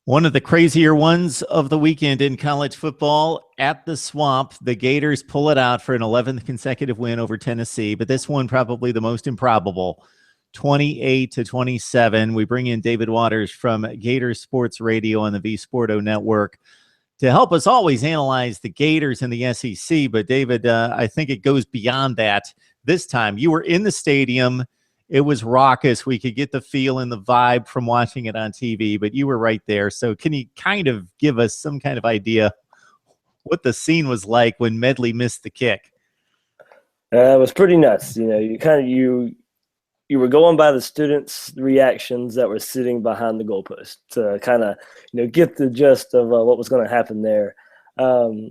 One of the crazier ones of the weekend in college football at the Swamp. The Gators pull it out for an 11th consecutive win over Tennessee, but this one probably the most improbable. 28-27. We bring in David Waters from Gators Sports Radio on the V Sporto Network to help us always analyze the Gators and the SEC. But David, I think it goes beyond that this time. You were in the stadium. It was raucous. We could get the feel and the vibe from watching it on TV, but you were right there. So can you kind of give us some kind of idea what the scene was like when Medley missed the kick? It was pretty nuts. You were going by the students' reactions that were sitting behind the goalpost to kind of, get the gist of what was going to happen there.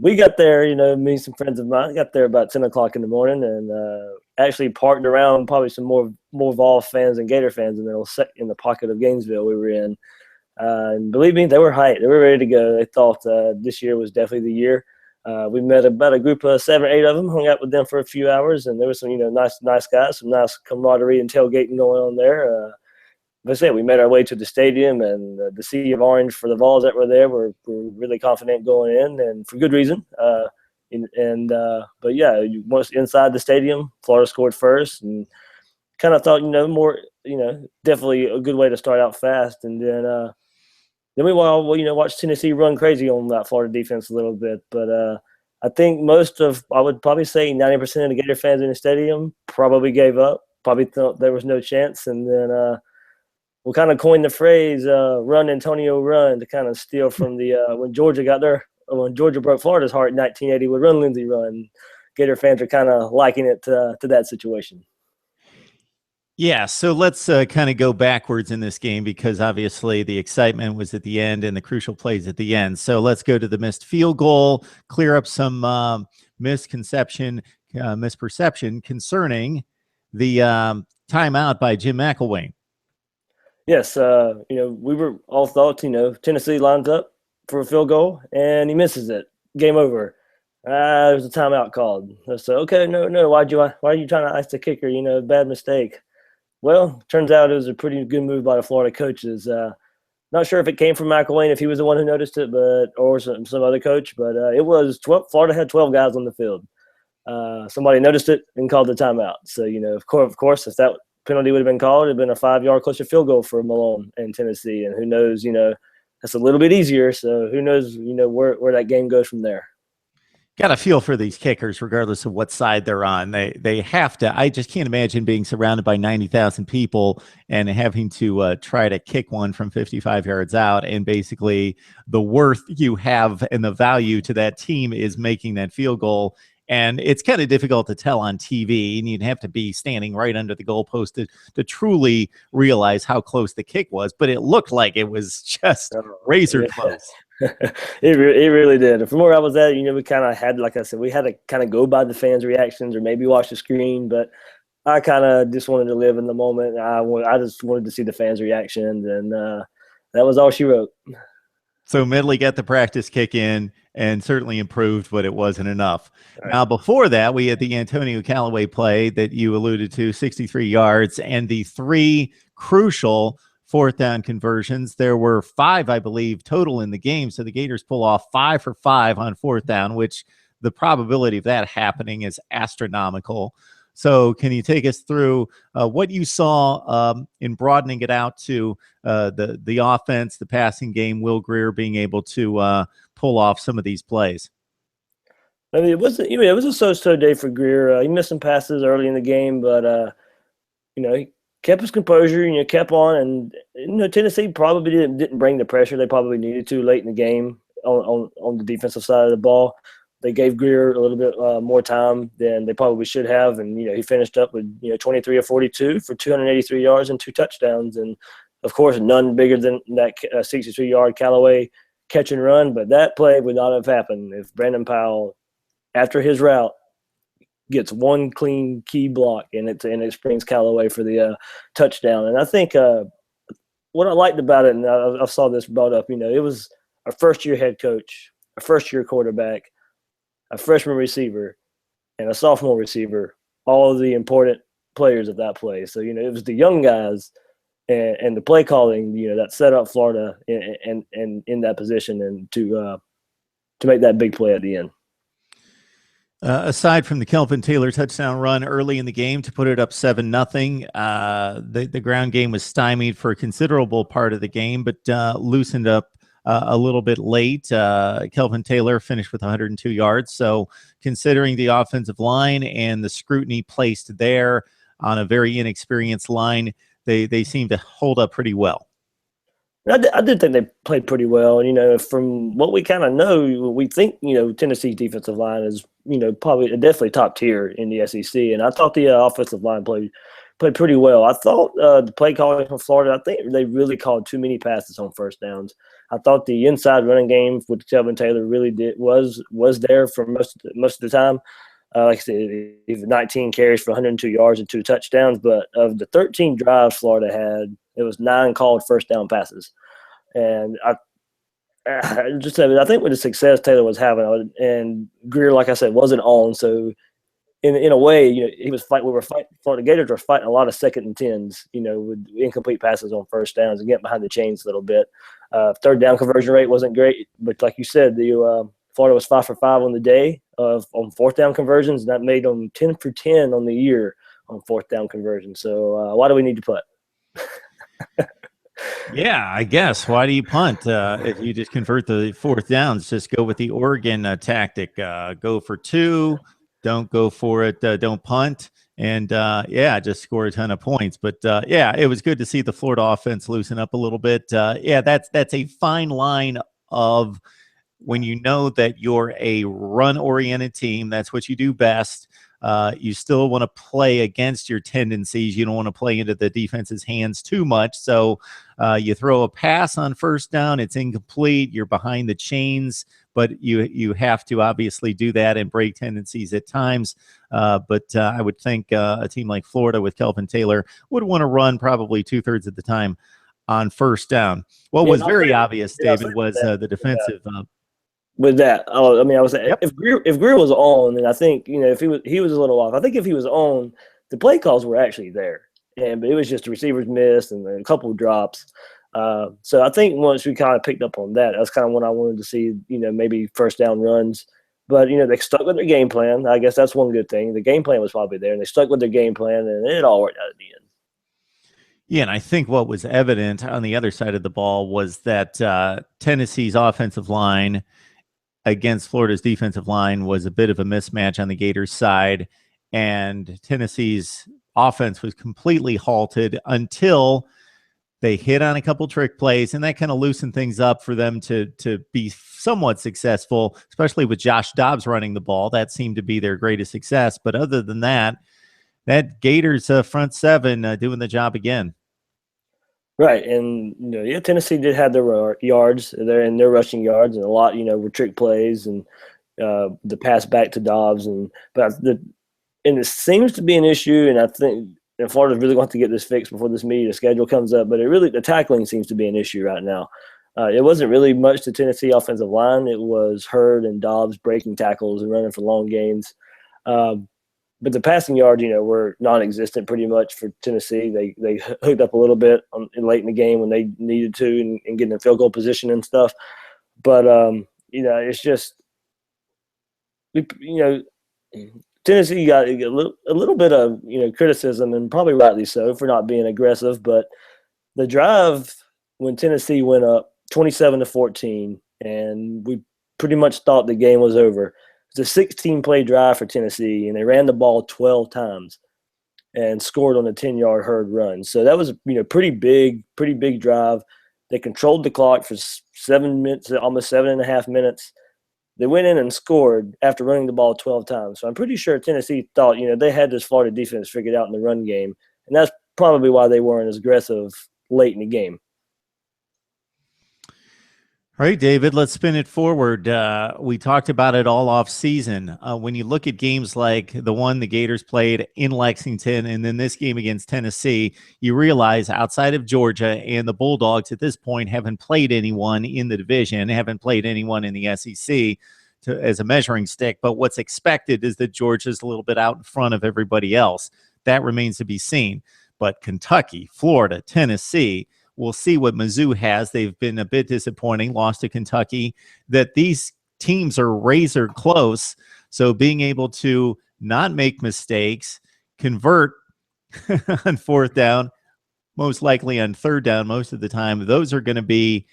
We got there, me and some friends of mine got there about 10 o'clock in the morning and actually parked around probably some more Vol fans and Gator fans in the pocket of Gainesville we were in. And believe me, they were hyped. They were ready to go. They thought this year was definitely the year. We met about a group of 7 or 8 of them, hung out with them for a few hours, and there was some, nice guys, some nice camaraderie and tailgating going on there. Like I said, we made our way to the stadium, and the sea of orange for the Vols that were there were really confident going in, and for good reason. But yeah, once inside the stadium, Florida scored first, and kind of thought, definitely a good way to start out fast, and then we watched Tennessee run crazy on that Florida defense a little bit. But I think I would probably say 90% of the Gator fans in the stadium probably gave up, probably thought there was no chance. And then we kind of coined the phrase "run Antonio run" to kind of steal from the when Georgia broke Florida's heart in 1980 with "Run Lindsey Run." Gator fans are kind of liking it to that situation. Yeah, so let's kind of go backwards in this game because obviously the excitement was at the end and the crucial plays at the end. So let's go to the missed field goal, clear up some misperception concerning the timeout by Jim McElwain. Yes, we were all thought, Tennessee lines up for a field goal and he misses it. Game over. There's a timeout called. So okay, no, why are you trying to ice the kicker? Bad mistake. Well, turns out it was a pretty good move by the Florida coaches. Not sure if it came from McElwain, if he was the one who noticed it, or some other coach, but it was 12. Florida had 12 guys on the field. Somebody noticed it and called the timeout. So, of course, if that penalty would have been called, it would have been a 5-yard closer field goal for Malone and Tennessee. And who knows, that's a little bit easier. So who knows, where that game goes from there. Got a feel for these kickers, regardless of what side they're on. They have to. I just can't imagine being surrounded by 90,000 people and having to try to kick one from 55 yards out. And basically, the worth you have and the value to that team is making that field goal. And it's kind of difficult to tell on TV, and you'd have to be standing right under the goalpost to truly realize how close the kick was. But it looked like it was just razor close. It really did. From where I was at, we kind of had, like I said, we had to kind of go by the fans' reactions or maybe watch the screen. But I kind of just wanted to live in the moment. I just wanted to see the fans' reactions, and that was all she wrote. So Medley got the practice kick in and certainly improved, but it wasn't enough. Right. Now, before that, we had the Antonio Callaway play that you alluded to, 63 yards, and the 3 crucial fourth down conversions. There were 5, I believe, total in the game. So the Gators pull off 5 for 5 on fourth down, which the probability of that happening is astronomical. So can you take us through what you saw in broadening it out to the offense, the passing game, Will Grier being able to pull off some of these plays? I mean, it was a so-so day for Grier. He missed some passes early in the game, but he kept his composure, kept on, and Tennessee probably didn't bring the pressure they probably needed to late in the game on the defensive side of the ball. They gave Grier a little bit more time than they probably should have, and he finished up with 23 of 42 for 283 yards and 2 touchdowns, and of course none bigger than that 63-yard Callaway catch and run. But that play would not have happened if Brandon Powell, after his route, gets one clean key block and it springs Callaway for the touchdown. And I think what I liked about it, and I saw this brought up, it was a first-year head coach, a first-year quarterback, a freshman receiver, and a sophomore receiver, all of the important players of that play. So, it was the young guys and the play calling, that set up Florida in that position and to make that big play at the end. Aside from the Kelvin Taylor touchdown run early in the game to put it up 7-0, the ground game was stymied for a considerable part of the game, but loosened up a little bit late. Kelvin Taylor finished with 102 yards. So considering the offensive line and the scrutiny placed there on a very inexperienced line, they seem to hold up pretty well. I did think they played pretty well. And, from what we kind of know, we think, Tennessee's defensive line is, probably definitely top tier in the SEC. And I thought the offensive line played pretty well. I thought the play calling from Florida, I think they really called too many passes on first downs. I thought the inside running game with Kelvin Taylor really was there for most of the time. Like I said, even 19 carries for 102 yards and 2 touchdowns. But of the 13 drives Florida had, it was 9 called first down passes. And I think with the success Taylor was having, and Grier, like I said, wasn't on. So in a way, he was fighting. Florida Gators were fighting a lot of 2nd and 10s, with incomplete passes on first downs and getting behind the chains a little bit. Third down conversion rate wasn't great, but like you said, Florida was 5 for 5 on the day on 4th down conversions, and that made them 10 for 10 on the year on 4th down conversions. So why do we need to punt? Yeah, I guess. Why do you punt if you just convert the 4th downs? Just go with the Oregon tactic. Go for 2. Don't go for it. Don't punt. And, just score a ton of points. But, it was good to see the Florida offense loosen up a little bit. That's a fine line of when you know that you're a run-oriented team. That's what you do best. You still want to play against your tendencies. You don't want to play into the defense's hands too much. So you throw a pass on first down, it's incomplete. You're behind the chains, but you have to obviously do that and break tendencies at times. But I would think a team like Florida with Kelvin Taylor would want to run probably 2/3 of the time on first down. What was very obvious, David, was the defensive. With that, I was saying, Yep. if Grier was on, then I think if he was a little off. I think if he was on, the play calls were actually there, but it was just the receivers missed and a couple of drops. So I think once we kind of picked up on that, that's kind of when I wanted to see maybe first down runs. But they stuck with their game plan. I guess that's one good thing. The game plan was probably there, and they stuck with their game plan, and it all worked out at the end. Yeah, and I think what was evident on the other side of the ball was that Tennessee's offensive line against Florida's defensive line was a bit of a mismatch on the Gators side, and Tennessee's offense was completely halted until they hit on a couple trick plays, and that kind of loosened things up for them to be somewhat successful, especially with Josh Dobbs running the ball. That seemed to be their greatest success. But other than that, that Gators front seven doing the job again. Right, and Tennessee did have their yards there and their rushing yards, and a lot were trick plays and the pass back to Dobbs, and it seems to be an issue, and I think Florida's really going to get this fixed before this media schedule comes up. But the tackling seems to be an issue right now. It wasn't really much to Tennessee offensive line. It was Hurd and Dobbs breaking tackles and running for long gains. But the passing yards, were non-existent pretty much for Tennessee. They hooked up a little bit late in the game when they needed to and getting in field goal position and stuff. But it's just Tennessee got a little bit of criticism, and probably rightly so, for not being aggressive. But the drive when Tennessee went up 27-14, and we pretty much thought the game was over. It's a 16-play drive for Tennessee, and they ran the ball 12 times and scored on a 10-yard Hurd run. So that was pretty big drive. They controlled the clock for 7 minutes, almost 7.5 minutes. They went in and scored after running the ball 12 times. So I'm pretty sure Tennessee thought they had this Florida defense figured out in the run game, and that's probably why they weren't as aggressive late in the game. All right, David, let's spin it forward. We talked about it all off season. When you look at games like the one the Gators played in Lexington and then this game against Tennessee, you realize outside of Georgia and the Bulldogs at this point haven't played anyone in the division, haven't played anyone in the SEC as a measuring stick. But what's expected is that Georgia's a little bit out in front of everybody else. That remains to be seen. but Kentucky, Florida, Tennessee, we'll see what Mizzou has. They've been a bit disappointing, lost to Kentucky, that these teams are razor close. So being able to not make mistakes, convert on fourth down, most likely on third down most of the time, those are going to be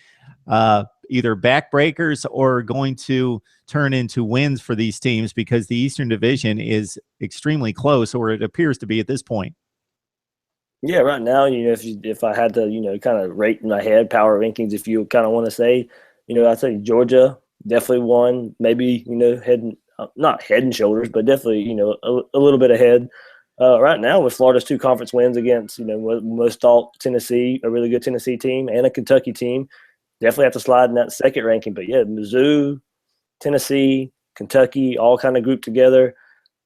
either backbreakers or going to turn into wins for these teams, because the Eastern Division is extremely close, or it appears to be at this point. Yeah, right now, if I had to, kind of rate in my head power rankings, if you kind of want to say, I'd say Georgia definitely won, maybe, not head and shoulders, but definitely, a little bit ahead. Right now, with Florida's 2 conference wins against, most thought Tennessee, a really good Tennessee team, and a Kentucky team, definitely have to slide in that second ranking. But yeah, Mizzou, Tennessee, Kentucky, all kind of grouped together.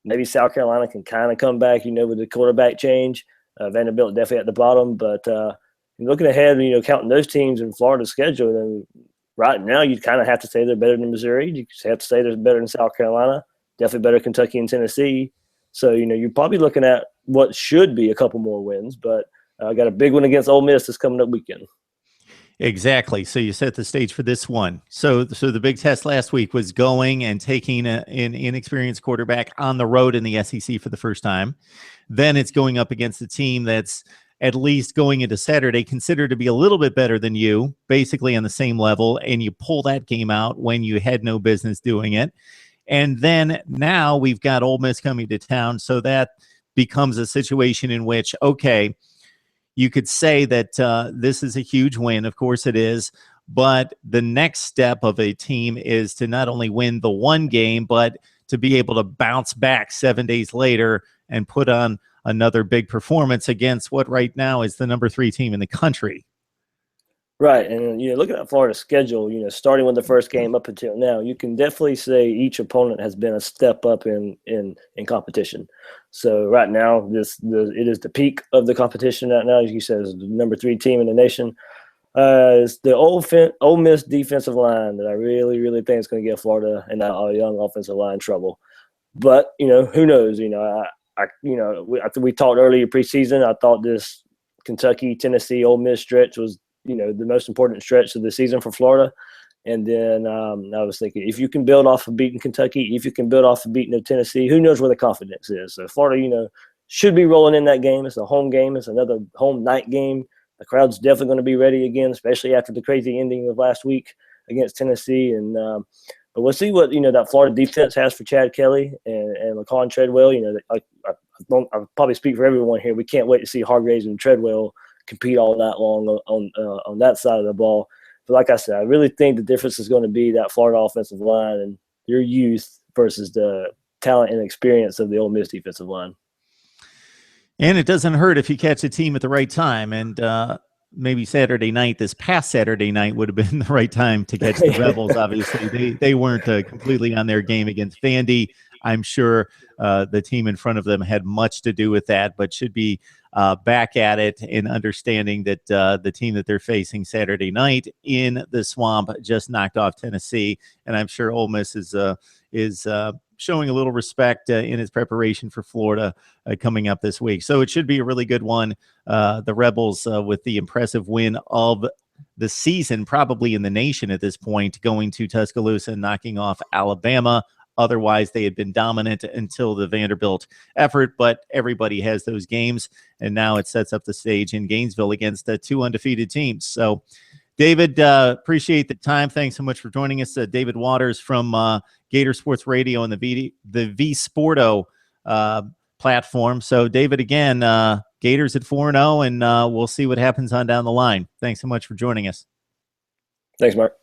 Maybe South Carolina can kind of come back, with the quarterback change. Vanderbilt definitely at the bottom. But looking ahead, counting those teams in Florida's schedule, then right now you kind of have to say they're better than Missouri. You have to say they're better than South Carolina. Definitely better Kentucky and Tennessee. So, you're probably looking at what should be a couple more wins. But I got a big one against Ole Miss this coming up weekend. Exactly. So you set the stage for this one. So the big test last week was going and taking an inexperienced quarterback on the road in the SEC for the first time. Then it's going up against a team that's at least going into Saturday considered to be a little bit better than you, basically on the same level, and you pull that game out when you had no business doing it. And then now we've got Ole Miss coming to town, so that becomes a situation in which, okay, you could say that this is a huge win. Of course it is. But the next step of a team is to not only win the one game, but to be able to bounce back 7 days later and put on another big performance against what right now is the number 3 team in the country. Right. And, looking at Florida's schedule, starting with the first game up until now, you can definitely say each opponent has been a step up in competition. So right now, it is the peak of the competition right now. As you said, it's the number 3 team in the nation. It's the Ole Miss defensive line that I really, really think is going to get Florida and our young offensive line trouble. But, who knows? We talked earlier preseason. I thought this Kentucky, Tennessee, Ole Miss stretch was, the most important stretch of the season for Florida. And then I was thinking, if you can build off of beating Kentucky, if you can build off of beating Tennessee, who knows where the confidence is? So Florida, should be rolling in that game. It's a home game. It's another home night game. The crowd's definitely going to be ready again, especially after the crazy ending of last week against Tennessee. And but we'll see what that Florida defense has for Chad Kelly and Laquan Treadwell. I probably speak for everyone here. We can't wait to see Hargraves and Treadwell compete all that long on that side of the ball. But like I said, I really think the difference is going to be that Florida offensive line and your youth versus the talent and experience of the Ole Miss defensive line. And it doesn't hurt if you catch a team at the right time. And maybe this past Saturday night would have been the right time to catch the Rebels. Obviously, they weren't completely on their game against Vandy. I'm sure the team in front of them had much to do with that, but should be back at it in understanding that the team that they're facing Saturday night in the Swamp just knocked off Tennessee. And I'm sure Ole Miss is showing a little respect in its preparation for Florida coming up this week. So it should be a really good one. The Rebels with the impressive win of the season, probably in the nation at this point, going to Tuscaloosa and knocking off Alabama. Otherwise, they had been dominant until the Vanderbilt effort, but everybody has those games, and now it sets up the stage in Gainesville against the 2 undefeated teams. So, David, appreciate the time. Thanks so much for joining us. David Waters from Gator Sports Radio and the V Sporto platform. So, David, again, Gators at 4-0, and we'll see what happens on down the line. Thanks so much for joining us. Thanks, Mark.